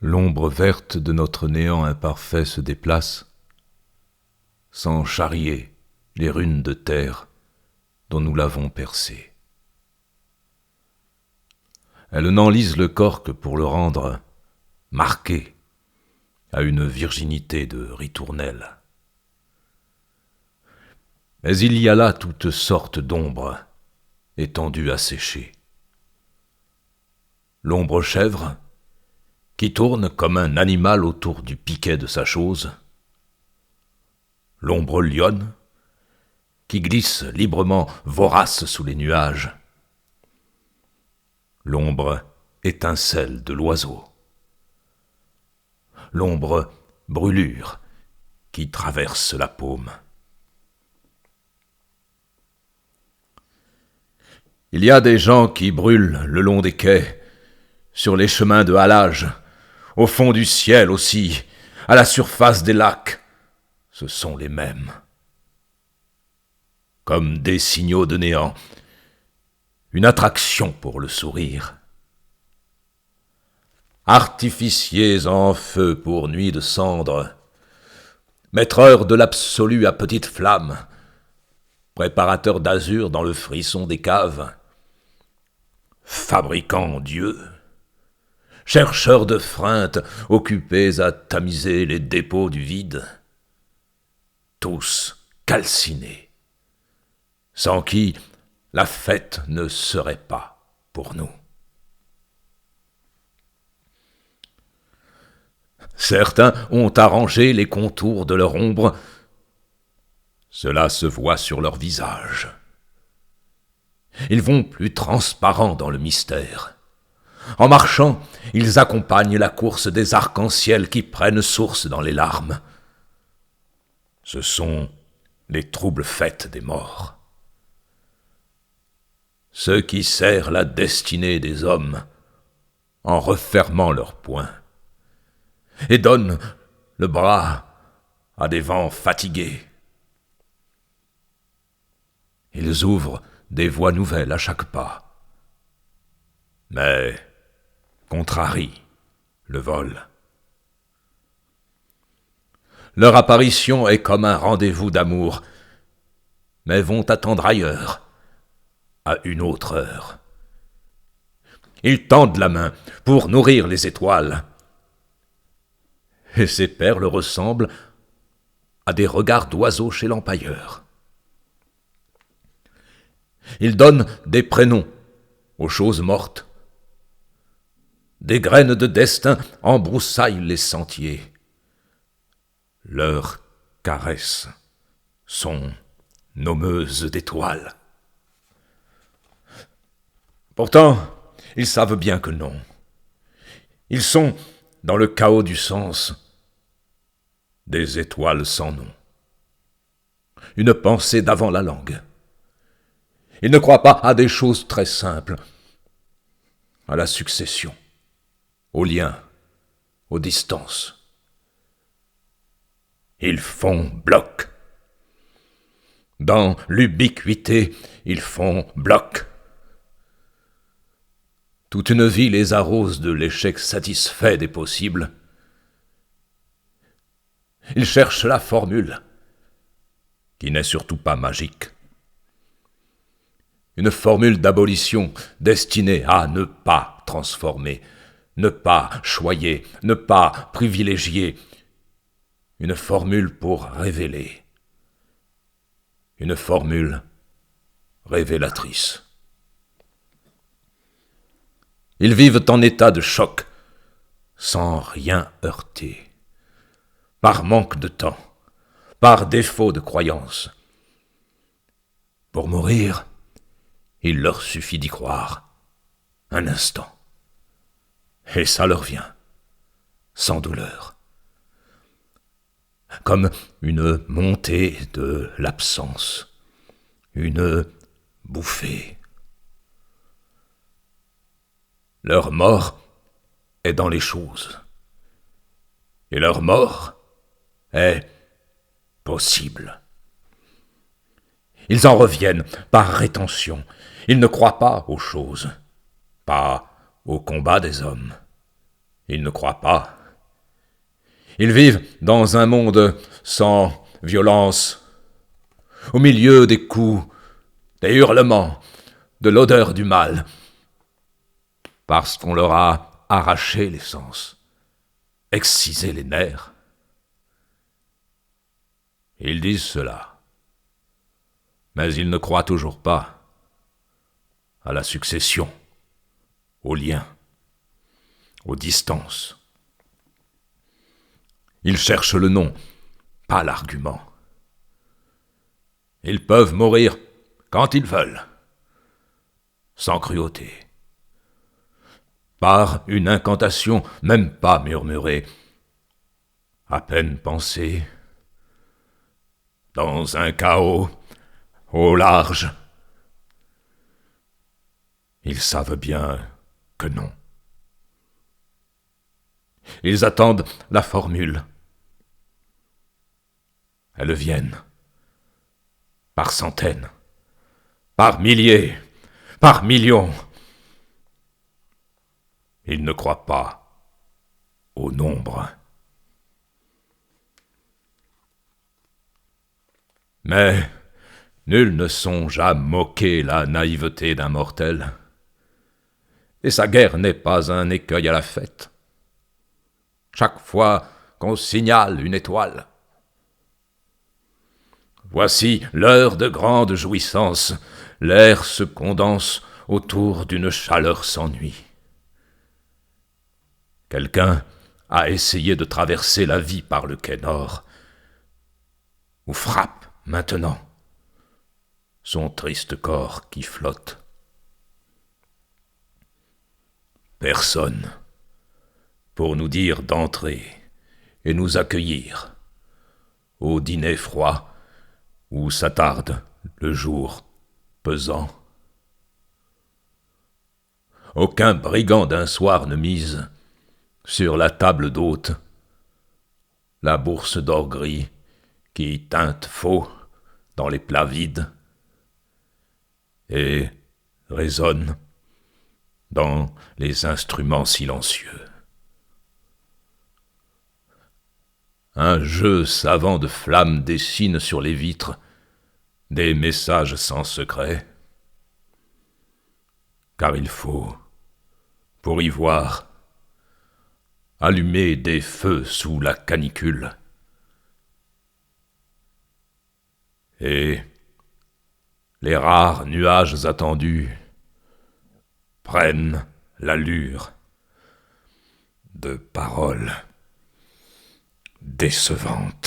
L'ombre verte de notre néant imparfait se déplace, sans charrier les runes de terre dont nous l'avons percé. Elle n'enlise le corps que pour le rendre marqué à une virginité de ritournelle. Mais il y a là toutes sortes d'ombres étendues à sécher. L'ombre chèvre, qui tourne comme un animal autour du piquet de sa chose. L'ombre lionne, qui glisse librement vorace sous les nuages. L'ombre étincelle de l'oiseau. L'ombre brûlure qui traverse la paume. Il y a des gens qui brûlent le long des quais, sur les chemins de halage, au fond du ciel aussi, à la surface des lacs. Ce sont les mêmes. Comme des signaux de néant, une attraction pour le sourire. Artificiers en feu pour nuit de cendre, maîtreurs de l'absolu à petite flamme, préparateurs d'azur dans le frisson des caves, fabricants d'yeux, chercheurs de freintes occupés à tamiser les dépôts du vide, tous calcinés, sans qui la fête ne serait pas pour nous. Certains ont arrangé les contours de leur ombre, cela se voit sur leur visage. Ils vont plus transparents dans le mystère. En marchant, ils accompagnent la course des arcs-en-ciel qui prennent source dans les larmes. Ce sont les troubles fêtes des morts. Ceux qui serrent la destinée des hommes en refermant leurs poings et donnent le bras à des vents fatigués. Ils ouvrent des voies nouvelles à chaque pas, mais contrarient le vol. Leur apparition est comme un rendez-vous d'amour, mais vont attendre ailleurs, à une autre heure. Ils tendent la main pour nourrir les étoiles, et ces perles ressemblent à des regards d'oiseaux chez l'empailleur. Ils donnent des prénoms aux choses mortes. Des graines de destin embroussaillent les sentiers. Leurs caresses sont nommeuses d'étoiles. Pourtant, ils savent bien que non. Ils sont, dans le chaos du sens, des étoiles sans nom. Une pensée d'avant la langue. Ils ne croient pas à des choses très simples, à la succession, aux liens, aux distances. Ils font bloc. Dans l'ubiquité, ils font bloc. Toute une vie les arrose de l'échec satisfait des possibles. Ils cherchent la formule, qui n'est surtout pas magique. Une formule d'abolition destinée à ne pas transformer, ne pas choyer, ne pas privilégier. Une formule pour révéler. Une formule révélatrice. Ils vivent en état de choc, sans rien heurter, par manque de temps, par défaut de croyance. Pour mourir, il leur suffit d'y croire, un instant. Et ça leur vient, sans douleur. Comme une montée de l'absence, une bouffée. Leur mort est dans les choses. Et leur mort est possible. Ils en reviennent par rétention. Ils ne croient pas aux choses, pas au combat des hommes. Ils ne croient pas. Ils vivent dans un monde sans violence, au milieu des coups, des hurlements, de l'odeur du mal, parce qu'on leur a arraché les sens, excisé les nerfs. Ils disent cela, mais ils ne croient toujours pas à la succession, aux liens, aux distances. Ils cherchent le nom, pas l'argument. Ils peuvent mourir quand ils veulent, sans cruauté, par une incantation même pas murmurée, à peine pensée, dans un chaos au large. Ils savent bien que non. Ils attendent la formule. Elles viennent, par centaines, par milliers, par millions. Ils ne croient pas au nombre. Mais nul ne songe à moquer la naïveté d'un mortel. Et sa guerre n'est pas un écueil à la fête. Chaque fois qu'on signale une étoile, voici l'heure de grande jouissance, l'air se condense autour d'une chaleur sans nuit. Quelqu'un a essayé de traverser la vie par le quai nord, où frappe maintenant son triste corps qui flotte. Personne pour nous dire d'entrer et nous accueillir au dîner froid où s'attarde le jour pesant. Aucun brigand d'un soir ne mise sur la table d'hôte la bourse d'or gris qui teinte faux dans les plats vides et résonne dans les instruments silencieux. Un jeu savant de flammes dessine sur les vitres des messages sans secret, car il faut, pour y voir, allumer des feux sous la canicule. Et les rares nuages attendus prennent l'allure de paroles décevantes.